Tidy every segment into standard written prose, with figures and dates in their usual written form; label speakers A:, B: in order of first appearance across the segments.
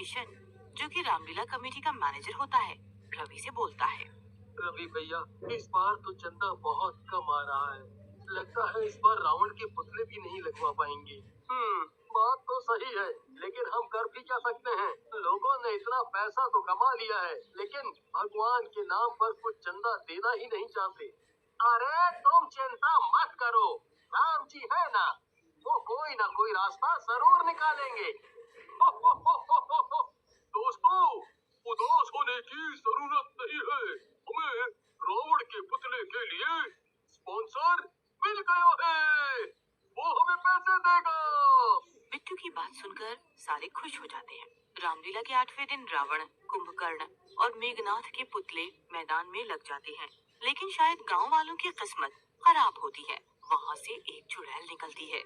A: किशन, जो कि रामलीला कमेटी का मैनेजर होता है, रवि से बोलता है।
B: रवि भैया, इस बार तो चंदा बहुत कम आ रहा है। लगता है इस बार रावण के पुतले भी नहीं लगवा पाएंगे। बात तो सही है, लेकिन हम कर भी क्या सकते हैं? लोगों ने इतना पैसा तो कमा लिया है, लेकिन भगवान के नाम पर कुछ चंदा देना ही नहीं चाहते। अरे तुम चिंता मत करो, राम जी है ना, वो कोई ना कोई रास्ता जरूर निकालेंगे। हो, हो, हो, हो, हो, हो। दोस्तों, उदास होने की जरूरत नहीं है। हमें रावण के पुतले के लिए स्पॉन्सर मिल गया है, वो हमें पैसे देगा।
A: बिट्टू की बात सुनकर सारे खुश हो जाते हैं। रामलीला के 8वें दिन रावण, कुंभकर्ण और मेघनाथ के पुतले मैदान में लग जाते हैं, लेकिन शायद गांव वालों की किस्मत खराब होती है। वहाँ से एक चुड़ैल निकलती है।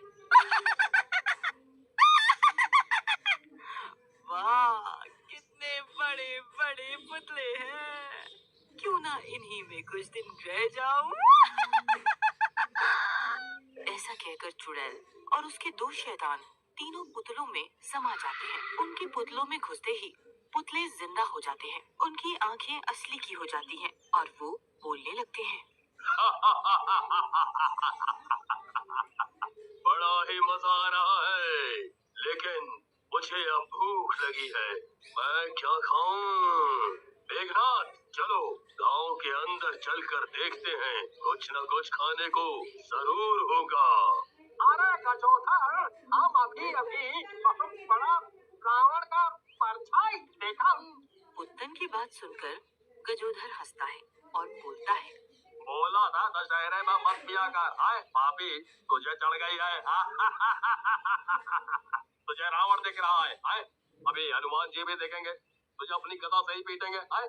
A: वाह, कितने बड़े बड़े पुतले हैं, क्यों ना इन्हीं में कुछ दिन रह जाऊं? ऐसा कहकर चुड़ैल और उसके 2 शैतान तीनों पुतलों में समा जाते हैं। उनके पुतलों में घुसते ही पुतले जिंदा हो जाते हैं, उनकी आंखें असली की हो जाती हैं और वो बोलने लगते हैं।
B: बड़ा ही मजा आ रहा है, लेकिन मुझे अब भूख लगी है। मैं क्या खाऊं? मेघनाथ, चलो गांव के अंदर चलकर देखते हैं, कुछ न कुछ खाने को जरूर होगा। अरे गजोधर, हम अभी अभी बहुत बड़ा रावण का परछाई देखा।
A: पुत्तन की बात सुनकर गजोधर हंसता है और बोलता है।
B: बोला था दशहरे में मत पिया कर, आए पापी, तुझे चढ़ गई है। तुझे रावण दिख रहा है, आए अभी हनुमान जी भी देखेंगे, तुझे अपनी गदा से ही पीटेंगे, आए।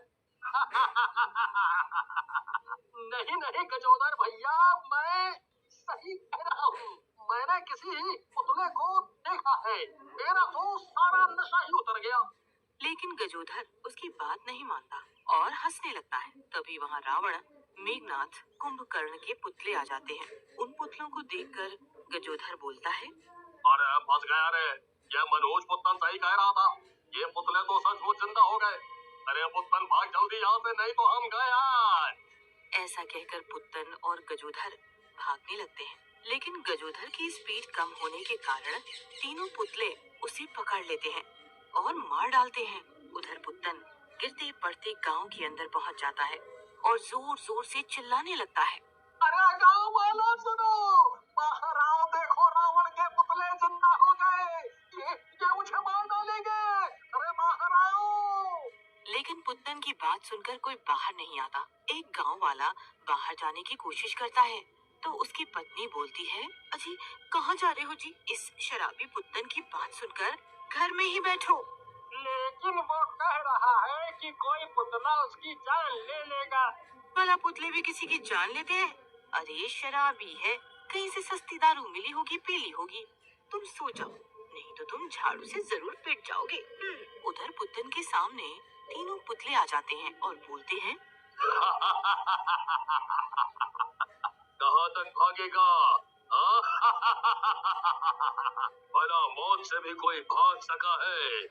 B: नहीं नहीं गजोदर भैया, मैं सही कह रहा हूँ। मैंने किसी पुतले को देखा है, मेरा तो सारा नशा ही उतर गया।
A: लेकिन गजोधर उसकी बात नहीं मानता और हंसने लगता है। तभी वहाँ रावण, मेघनाथ, कुंभकर्ण के पुतले आ जाते हैं। उन पुतलों को देखकर गजोधर बोलता है।
B: अरे फंस गया रे, ये मनोज पुत्तन सही कह रहा था, ये पुतले तो सचमुच जिंदा हो गए। अरे पुत्तन भाग जल्दी यहाँ से, नहीं तो हम गए आज।
A: ऐसा कहकर पुत्तन और गजोधर भागने लगते हैं, लेकिन गजोधर की स्पीड कम होने के कारण तीनों पुतले उसे पकड़ लेते हैं और मार डालते हैं। उधर पुत्तन गिरते पड़ते गांव के अंदर पहुंच जाता है और जोर जोर से चिल्लाने लगता है।
B: अरे गाँव वालों सुनो, बाहर आओ, देखो रावण के पुतले जिंदा हो गए, ये मुझे मार डालेंगे, अरे बाहर आओ।
A: लेकिन पुत्तन की बात सुनकर कोई बाहर नहीं आता। एक गांव वाला बाहर जाने की कोशिश करता है तो उसकी पत्नी बोलती है। अजी, कहाँ जा रहे हो जी? इस शराबी पुत्तन की बात सुनकर घर में ही बैठो।
B: लेकिन वो कह रहा है कि कोई पुतला उसकी जान ले लेगा।
A: भला पुतले भी किसी की जान लेते हैं? अरे शराबी है, कहीं से सस्ती दारू मिली होगी, पी ली होगी। तुम सो जाओ, नहीं तो तुम झाड़ू से जरूर पिट जाओगे। उधर पुत्तन के सामने तीनों पुतले आ जाते हैं और बोलते हैं।
B: कहाँ तक भागेगा? भला मौत से भी कोई भाग सका है?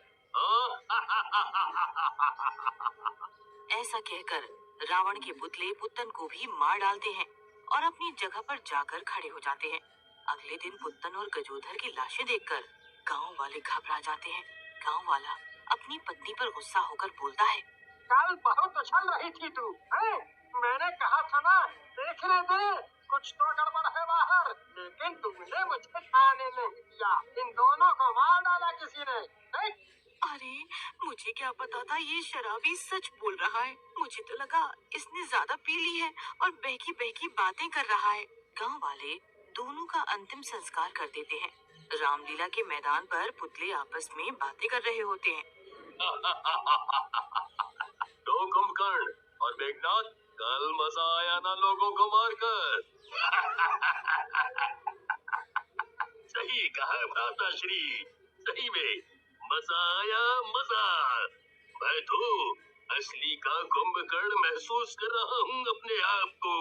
A: ऐसा कहकर रावण के पुतले पुत्तन को भी मार डालते हैं और अपनी जगह पर जाकर खड़े हो जाते हैं। अगले दिन पुत्तन और गजोधर की लाशें देखकर गांव वाले घबरा जाते हैं। गांव वाला अपनी पत्नी पर गुस्सा होकर बोलता है।
B: कल बहुत उछल रही थी तू, हैं? मैंने कहा था ना, देखने दे, कुछ तो गड़बड़ है बाहर, लेकिन तुमने मुझे खाने नहीं दिया। इन दोनों को मार डाला किसी ने, हैं?
A: अरे, मुझे क्या पता था ये शराबी सच बोल रहा है। मुझे तो लगा इसने ज्यादा पी ली है और बहकी बहकी बातें कर रहा है। गांव वाले दोनों का अंतिम संस्कार कर देते हैं। रामलीला के मैदान पर पुतले आपस में बातें कर रहे होते हैं।
B: तो कुंभकर्ण और मेघनाथ, कल मजा आया ना लोगों को मारकर? सही कहा भ्राताश्री, सही में मजा आया, मजा। मैं तो असली का कुंभकर्ण महसूस कर रहा हूँ अपने आप को।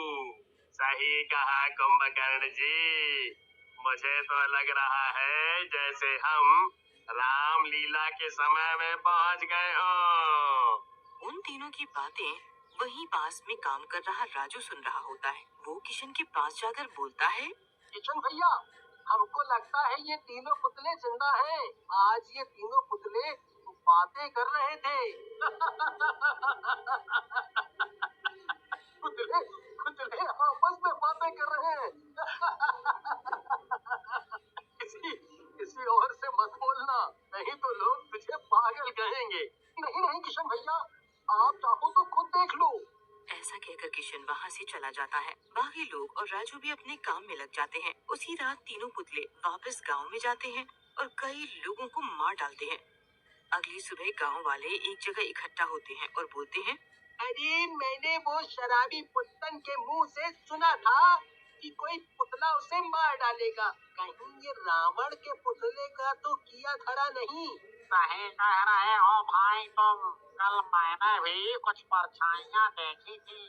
B: सही कहा कुंभकर्ण जी, मुझे तो लग रहा है जैसे हम रामलीला के समय में पहुंच गए हो।
A: उन तीनों की बातें वहीं पास में काम कर रहा राजू सुन रहा होता है। वो किशन के पास जाकर बोलता है,
B: किशन भैया, हमको लगता है ये तीनों पुतले जिंदा हैं। आज ये तीनों पुतले बातें कर रहे थे। पुतले पुतले आपस में बातें कर रहे हैं। किसी किसी और से मत बोलना, नहीं तो लोग तुझे पागल कहेंगे। नहीं नहीं किशन भैया, आप चाहो तो खुद देख लो।
A: ऐसा कहकर किशन वहाँ से चला जाता है। बाकी लोग और राजू भी अपने काम में लग जाते हैं। उसी रात तीनों पुतले वापस गांव में जाते हैं और कई लोगों को मार डालते हैं। अगली सुबह गांव वाले एक जगह इकट्ठा होते हैं और बोलते हैं,
B: अरे मैंने वो शराबी पुत्तन के मुंह से सुना था कि कोई पुतला उसे मार डालेगा। कहीं ये रावण के पुतले का तो किया धरा नहीं।
C: सही कह रहे हो भाई तुम। कल मैंने भी कुछ परछाइयां देखी थी।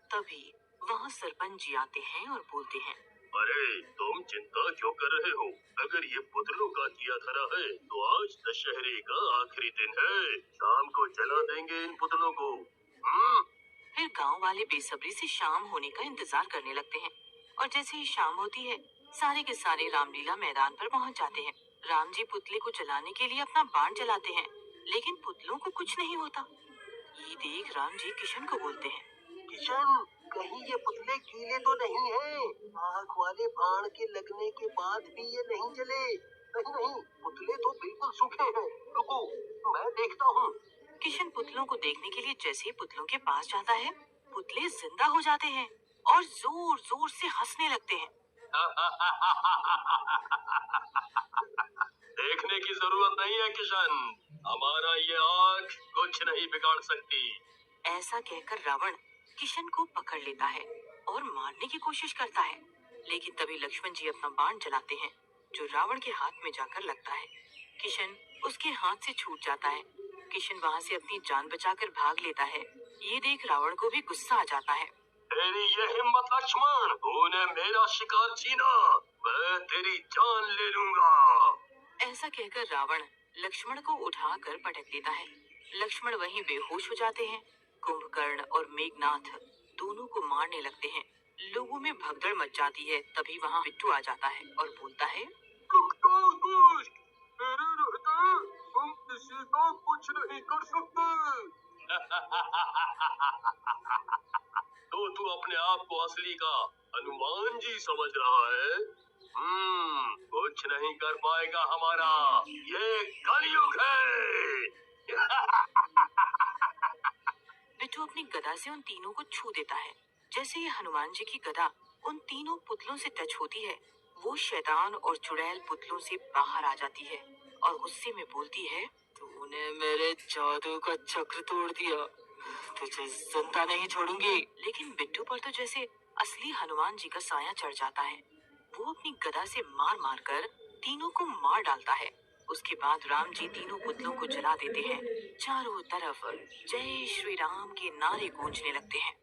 A: तभी वहाँ सरपंच जी आते हैं और बोलते हैं,
B: अरे तुम चिंता क्यों कर रहे हो? अगर ये पुतलों का किया धरा है तो आज दशहरे का आखिरी दिन है। शाम को जला देंगे इन पुतलों को।
A: फिर गांव वाले बेसब्री से शाम होने का इंतजार करने लगते हैं और जैसे ही शाम होती है सारे के सारे रामलीला मैदान पर पहुंच जाते हैं। राम जी पुतले को जलाने के लिए अपना बाण चलाते हैं, लेकिन पुतलों को कुछ नहीं होता। ये देख राम जी किशन को बोलते हैं,
B: किशन, कहीं ये पुतले गीले तो नहीं हैं? आग वाले बाण के लगने के बाद भी ये नहीं जले। नहीं नहीं, पुतले तो बिल्कुल सूखे हैं। रुको, मैं देखता हूँ।
A: किशन पुतलों को देखने के लिए जैसे ही पुतलों के पास जाता है, पुतले जिंदा हो जाते हैं और जोर जोर से हंसने लगते हैं।
B: देखने की जरूरत नहीं है किशन, हमारा ये आग कुछ नहीं बिगाड़ सकती।
A: ऐसा कहकर रावण किशन को पकड़ लेता है और मारने की कोशिश करता है, लेकिन तभी लक्ष्मण जी अपना बाण चलाते हैं जो रावण के हाथ में जाकर लगता है। किशन उसके हाथ से छूट जाता है। किशन वहाँ से अपनी जान बचाकर भाग लेता है। ये देख रावण को भी गुस्सा आ जाता है।
B: तेरी ये हिम्मत लक्ष्मण, तूने मेरा शिकार छीना, मैं तेरी जान ले लूंगा।
A: ऐसा कहकर रावण लक्ष्मण को उठाकर पटक देता है। लक्ष्मण वहीं बेहोश हो जाते हैं। कुंभकर्ण और मेघनाथ दोनों को मारने लगते हैं। लोगों में भगदड़ मच जाती है। तभी वहाँ बिट्टू आ जाता है और बोलता है,
B: मेरे रहते तुम किसी को कुछ नहीं कर सकते। तो तू अपने आप को असली का हनुमान जी समझ रहा है? कुछ नहीं कर पाएगा हमारा, ये कलयुग है।
A: बिट्टू अपनी गदा से उन तीनों को छू देता है। जैसे ही हनुमान जी की गदा उन तीनों पुतलों से टच होती है, वो शैतान और चुड़ैल पुतलों से बाहर आ जाती है और गुस्से में बोलती है, तूने मेरे जादू का चक्र तोड़ दिया, तुझे जिंदा नहीं छोड़ूंगी। लेकिन बिट्टू पर तो जैसे असली हनुमान जी का साया चढ़ जाता है। वो अपनी गदा से मार मार कर तीनों को मार डालता है। उसके बाद राम जी तीनों पुतलों को जला देते हैं। चारों तरफ जय श्री राम के नारे गूंजने लगते हैं।